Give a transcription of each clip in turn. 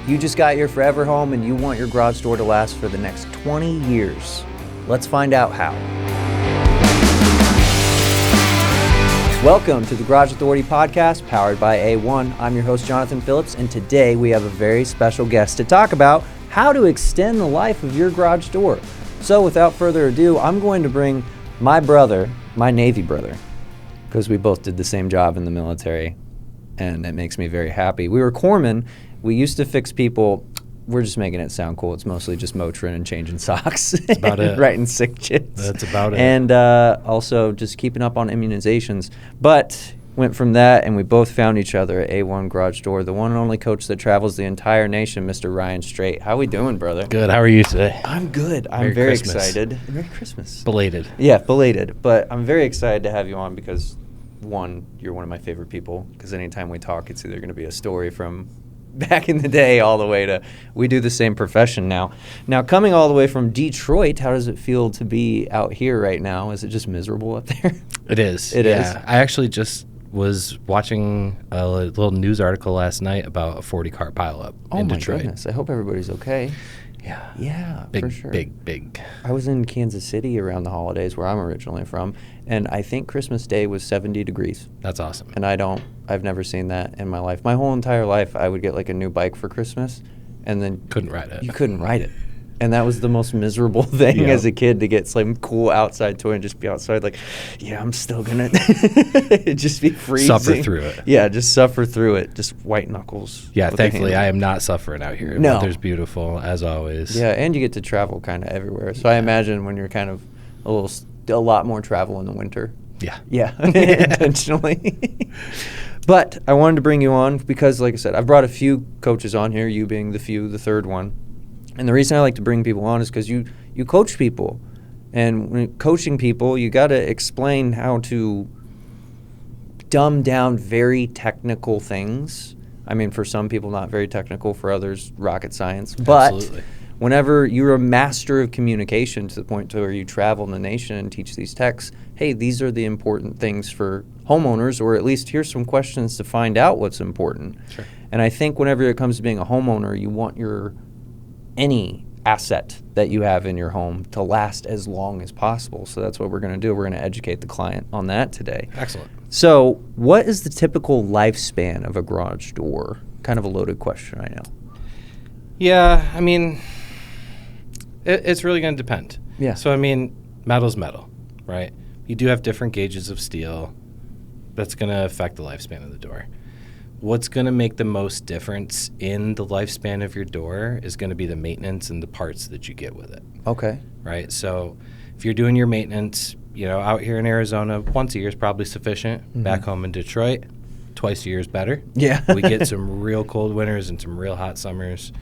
You just got your forever home and you want your garage door to last for the next 20 years. Let's find out how. Welcome to the Garage Authority Podcast, powered by A1. I'm your host, Jonithan Phillips, and today we have a very special guest to talk about how to extend the life of your garage door. So without further ado, I'm going to bring my brother, my Navy brother, because we both did the same job in the military, and it makes me very happy. We were corpsmen. We used to fix people. We're just making it sound cool. It's mostly just motoring and changing socks. That's about it. Writing sick chits. That's about it. And also just keeping up on immunizations. But went from that, and we both found each other at A1 Garage Door, the one and only coach that travels the entire nation, Mr. Ryan Straight. How we doing, brother? Good. How are you today? I'm good. I'm Merry very Christmas. excited. Merry Christmas. Belated. Yeah, belated. But I'm very excited to have you on because, one, you're one of my favorite people. Because anytime we talk, it's either going to be a story from back in the day all the way to we do the same profession now. Now, coming all the way from Detroit, how does it feel to be out here right now? Is it just miserable up there? It is. It is. I actually just was watching a little news article last night about a 40-car pileup in Detroit. Oh, my goodness. I hope everybody's okay. Yeah. Yeah, Big, for sure. big. I was in Kansas City around the holidays, where I'm originally from, and I think Christmas Day was 70 degrees. That's awesome. And I've never seen that in my life. My whole entire life, I would get like a new bike for Christmas, and then Couldn't ride it. You couldn't ride it. And that was the most miserable thing as a kid, to get some cool outside toy and just be outside like, yeah, I'm still going to just be freezing. Suffer through it. Yeah, just suffer through it. Just white knuckles. Yeah, with a thankfully hand. I am not suffering out here. No. Weather's beautiful, as always. Yeah, and you get to travel kind of everywhere. So I imagine when you're kind of a lot more travel in the winter. Yeah. Yeah, intentionally. But I wanted to bring you on because, like I said, I've brought a few coaches on here, you being the third one. And the reason I like to bring people on is because you coach people. And when coaching people, you got to explain how to dumb down very technical things. I mean, for some people, not very technical. For others, rocket science. But Absolutely. whenever you're a master of communication to the point to where you travel the nation and teach these techs, hey, these are the important things for homeowners, or at least here's some questions to find out what's important. Sure. And I think whenever it comes to being a homeowner, you want any asset that you have in your home to last as long as possible. So that's what we're going to do. We're going to educate the client on that today. Excellent. So what is the typical lifespan of a garage door? Kind of a loaded question, I know. Yeah, I mean, it's really going to depend. Yeah. So, I mean, metal's metal, right? You do have different gauges of steel. That's going to affect the lifespan of the door. What's going to make the most difference in the lifespan of your door is going to be the maintenance and the parts that you get with it. Okay. Right? So if you're doing your maintenance, out here in Arizona, once a year is probably sufficient. Mm-hmm. Back home in Detroit, twice a year is better. Yeah. We get some real cold winters and some real hot summers.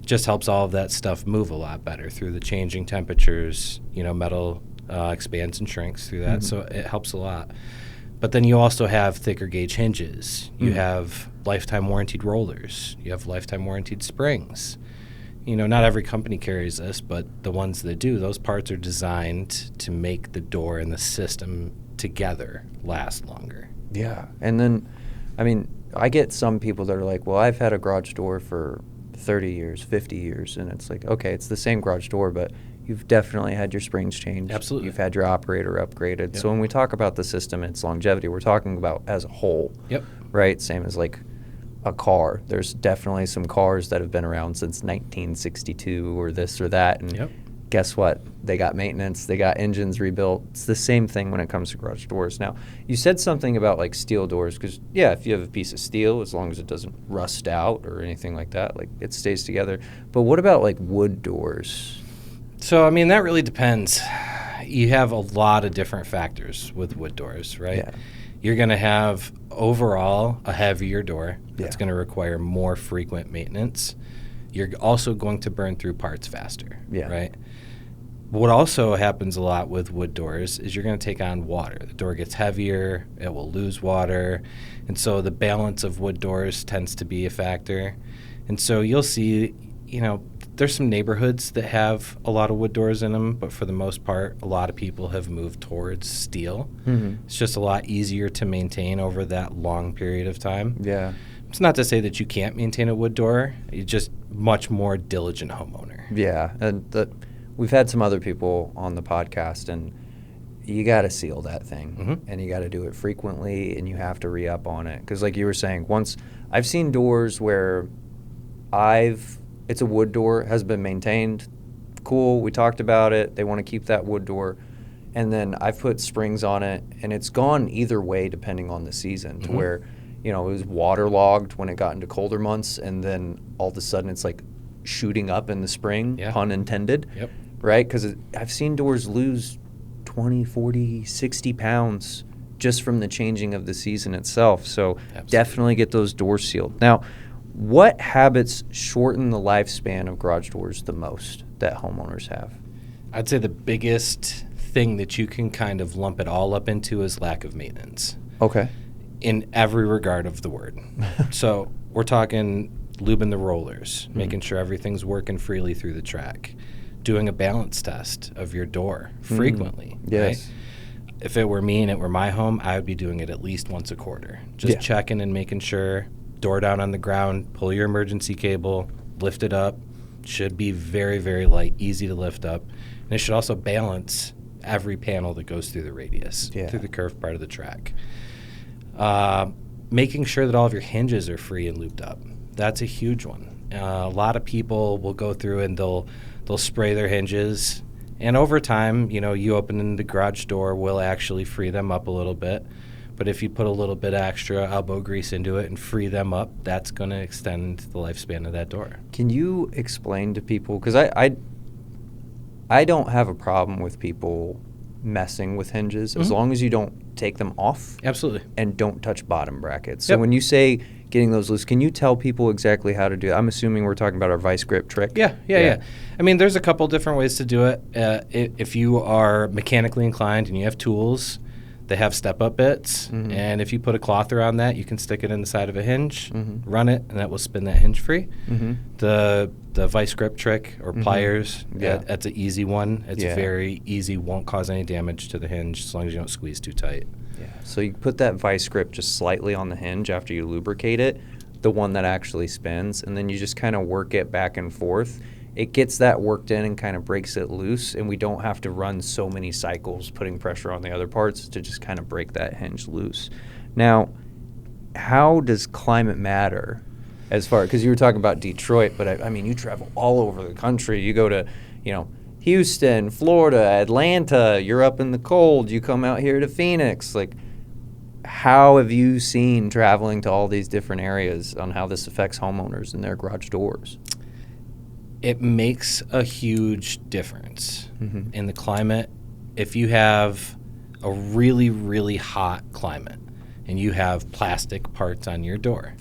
Just helps all of that stuff move a lot better through the changing temperatures. Metal expands and shrinks through that, so it helps a lot. But then you also have thicker gauge hinges. You have lifetime warranted rollers. You have lifetime warranted springs. Not every company carries this, but the ones that do, those parts are designed to make the door and the system together last longer. Yeah. And then, I mean, I get some people that are like, well, I've had a garage door for 30 years, 50 years. And it's like, okay, it's the same garage door, but you've definitely had your springs changed. Absolutely. You've had your operator upgraded. Yep. So when we talk about the system and its longevity, we're talking about as a whole. Yep. Right? Same as like a car. There's definitely some cars that have been around since 1962 or this or that. And guess what? They got maintenance. They got engines rebuilt. It's the same thing when it comes to garage doors. Now, you said something about like steel doors because, yeah, if you have a piece of steel, as long as it doesn't rust out or anything like that, like it stays together. But what about like wood doors? So, I mean, that really depends. You have a lot of different factors with wood doors, right? Yeah. You're going to have overall a heavier door that's going to require more frequent maintenance. You're also going to burn through parts faster, right? What also happens a lot with wood doors is you're going to take on water. The door gets heavier, it will lose water, and so the balance of wood doors tends to be a factor. And so you'll see, there's some neighborhoods that have a lot of wood doors in them, but for the most part, a lot of people have moved towards steel. Mm-hmm. It's just a lot easier to maintain over that long period of time. Yeah. It's not to say that you can't maintain a wood door. You're just much more diligent homeowner. Yeah, and we've had some other people on the podcast, and you got to seal that thing, and you got to do it frequently, and you have to re-up on it. Because like you were saying, once I've seen doors where it's a wood door, has been maintained, cool, we talked about it, they want to keep that wood door, and then I've put springs on it, and it's gone either way depending on the season, to where, you know, it was waterlogged when it got into colder months, and then all of a sudden it's like shooting up in the spring, pun intended, right? Because I've seen doors lose 20, 40, 60 pounds just from the changing of the season itself. So definitely get those doors sealed. Now, what habits shorten the lifespan of garage doors the most that homeowners have? I'd say the biggest thing that you can kind of lump it all up into is lack of maintenance. Okay. In every regard of the word. So we're talking lubing the rollers, making sure everything's working freely through the track, doing a balance test of your door frequently. Yes. Right? If it were me and it were my home, I would be doing it at least once a quarter. Just checking and making sure, door down on the ground, pull your emergency cable, lift it up. Should be very, very light, easy to lift up. And it should also balance every panel that goes through the radius, through the curved part of the track. Making sure that all of your hinges are free and lubed up. That's a huge one. A lot of people will go through and they'll spray their hinges, and over time, you know, you opening the garage door will actually free them up a little bit. But if you put a little bit extra elbow grease into it and free them up, that's going to extend the lifespan of that door. Can you explain to people, because I don't have a problem with people messing with hinges as long as you don't take them off. Absolutely. And don't touch bottom brackets. So when you say getting those loose, can you tell people exactly how to do it? I'm assuming we're talking about our vice grip trick. Yeah. I mean, there's a couple different ways to do it. If you are mechanically inclined and you have tools, they have step-up bits, and if you put a cloth around that, you can stick it in the side of a hinge, run it, and that will spin that hinge free. The vice grip trick or pliers, that's an easy one. It's very easy, won't cause any damage to the hinge as long as you don't squeeze too tight. Yeah. So you put that vice grip just slightly on the hinge after you lubricate it, the one that actually spins, and then you just kind of work it back and forth. It gets that worked in and kind of breaks it loose, and we don't have to run so many cycles putting pressure on the other parts to just kind of break that hinge loose. Now, how does climate matter as far, because you were talking about Detroit, but I mean, you travel all over the country. You go to, you know, Houston, Florida, Atlanta, you're up in the cold, you come out here to Phoenix. Like, how have you seen traveling to all these different areas on how this affects homeowners and their garage doors? It makes a huge difference in the climate. If you have a really, really hot climate and you have plastic parts on your door,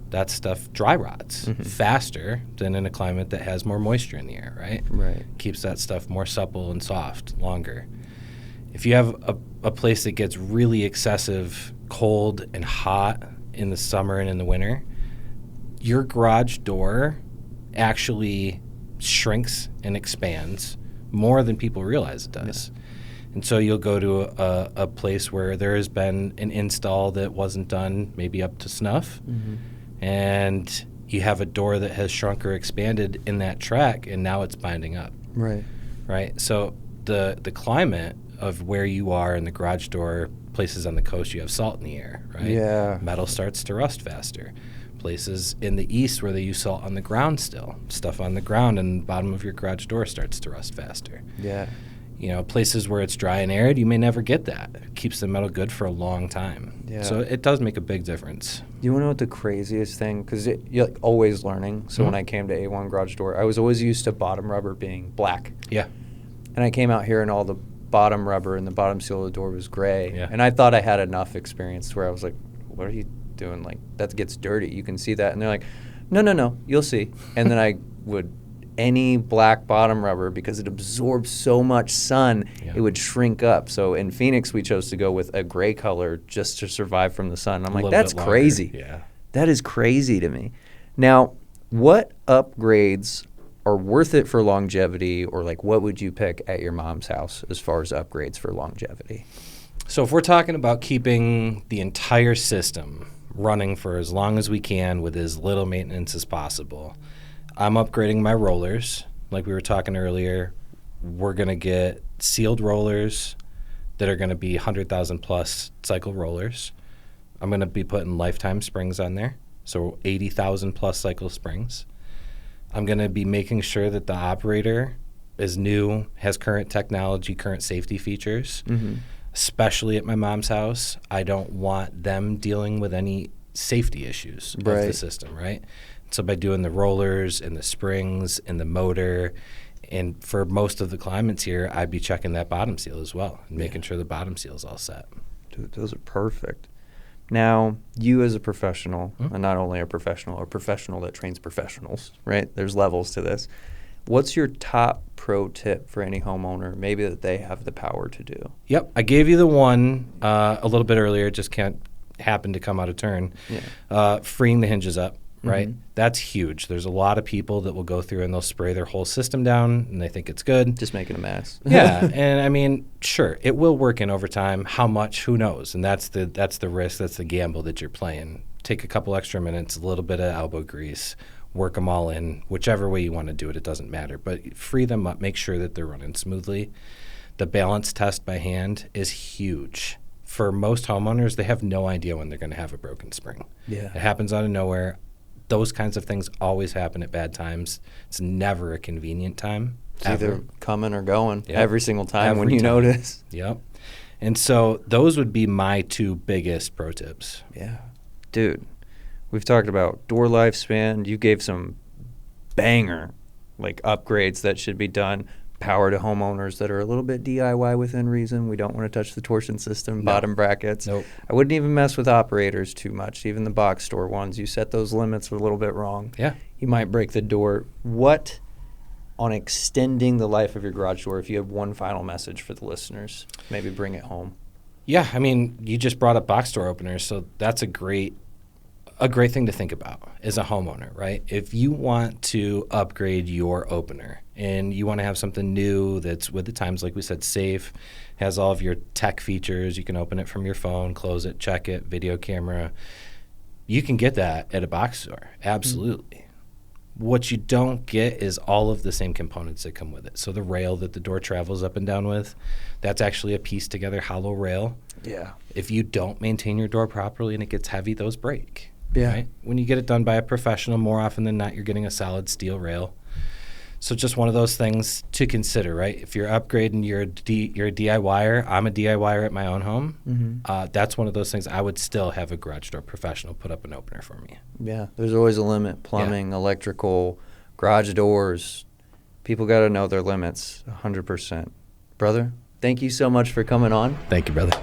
that stuff dry rots faster than in a climate that has more moisture in the air, right? Right. Keeps that stuff more supple and soft longer. If you have a place that gets really excessive cold and hot in the summer and in the winter, your garage door actually shrinks and expands more than people realize it does. And so you'll go to a place where there has been an install that wasn't done maybe up to snuff, and you have a door that has shrunk or expanded in that track, and now it's binding up. Right. So the climate of where you are in the garage door, places on the coast, you have salt in the air, right? Yeah. Metal starts to rust faster. Places in the east where they use salt on the ground still, stuff on the ground and the bottom of your garage door starts to rust faster. Yeah. You know, places where it's dry and arid, you may never get that. It keeps the metal good for a long time. Yeah. So it does make a big difference. You want to know what the craziest thing, because you're like always learning. So when I came to A1 Garage Door, I was always used to bottom rubber being black. Yeah. And I came out here and all the bottom rubber and the bottom seal of the door was gray. Yeah. And I thought I had enough experience where I was like, what are you doing? Like, that gets dirty. You can see that. And they're like, no, you'll see. And then I would, any black bottom rubber, because it absorbs so much sun, it would shrink up. So in Phoenix, we chose to go with a gray color just to survive from the sun. I'm like, that's crazy. Yeah. That is crazy to me. Now, what upgrades are worth it for longevity, or like what would you pick at your mom's house as far as upgrades for longevity? So if we're talking about keeping the entire system running for as long as we can with as little maintenance as possible. I'm upgrading my rollers. Like we were talking earlier, we're going to get sealed rollers that are going to be 100,000 plus cycle rollers. I'm going to be putting lifetime springs on there, so 80,000 plus cycle springs. I'm going to be making sure that the operator is new, has current technology, current safety features, especially at my mom's house. I don't want them dealing with any safety issues of the system, right? So by doing the rollers and the springs and the motor, and for most of the climates here, I'd be checking that bottom seal as well and making sure the bottom seal is all set. Dude, those are perfect. Now, you as a professional, and not only a professional that trains professionals, right? There's levels to this. What's your top pro tip for any homeowner, maybe that they have the power to do? Yep. I gave you the one a little bit earlier. It just can't happen to come out of turn. Freeing the hinges up. Right? That's huge. There's a lot of people that will go through and they'll spray their whole system down and they think it's good. Just making a mess. Yeah. And I mean, sure, it will work in over time. How much? Who knows? And that's the risk. That's the gamble that you're playing. Take a couple extra minutes, a little bit of elbow grease, work them all in. Whichever way you want to do it, it doesn't matter. But free them up. Make sure that they're running smoothly. The balance test by hand is huge. For most homeowners, they have no idea when they're going to have a broken spring. Yeah. It happens out of nowhere. Those kinds of things always happen at bad times. It's never a convenient time. It's either coming or going every single time when you notice. Yep. And so those would be my two biggest pro tips. Yeah. Dude, we've talked about door lifespan. You gave some banger like upgrades that should be done. Power to homeowners that are a little bit DIY within reason. We don't want to touch the torsion system, bottom brackets. Nope. I wouldn't even mess with operators too much, even the box store ones. You set those limits a little bit wrong. Yeah. You might break the door. What on extending the life of your garage door, if you have one final message for the listeners, maybe bring it home? Yeah, I mean, you just brought up box door openers, so that's a great thing to think about as a homeowner, right? If you want to upgrade your opener and you want to have something new that's with the times, like we said, safe, has all of your tech features, you can open it from your phone, close it, check it, video camera, you can get that at a box store, absolutely. What you don't get is all of the same components that come with it. So the rail that the door travels up and down with, that's actually a pieced together hollow rail. Yeah. If you don't maintain your door properly and it gets heavy, those break. Yeah. Right? When you get it done by a professional, more often than not, you're getting a solid steel rail. So just one of those things to consider, right? If you're upgrading, you're a DIYer. I'm a DIYer at my own home. That's one of those things. I would still have a garage door professional put up an opener for me. Yeah, there's always a limit. Plumbing, electrical, garage doors. People got to know their limits 100%. Brother, thank you so much for coming on. Thank you, brother.